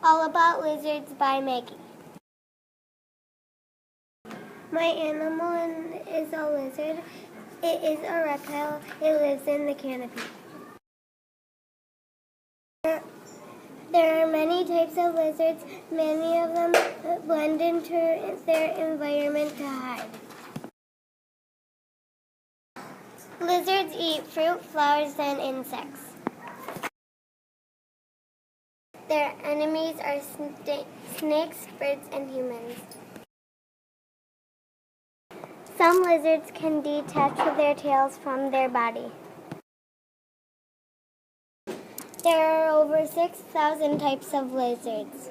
All About Lizards by Maggie. My animal is a lizard. It is a reptile. It lives in the canopy. There are many types of lizards. Many of them blend into their environment to hide. Lizards eat fruit, flowers, and insects. Their enemies are snakes, birds, and humans. Some lizards can detach their tails from their body. There are over 6,000 types of lizards.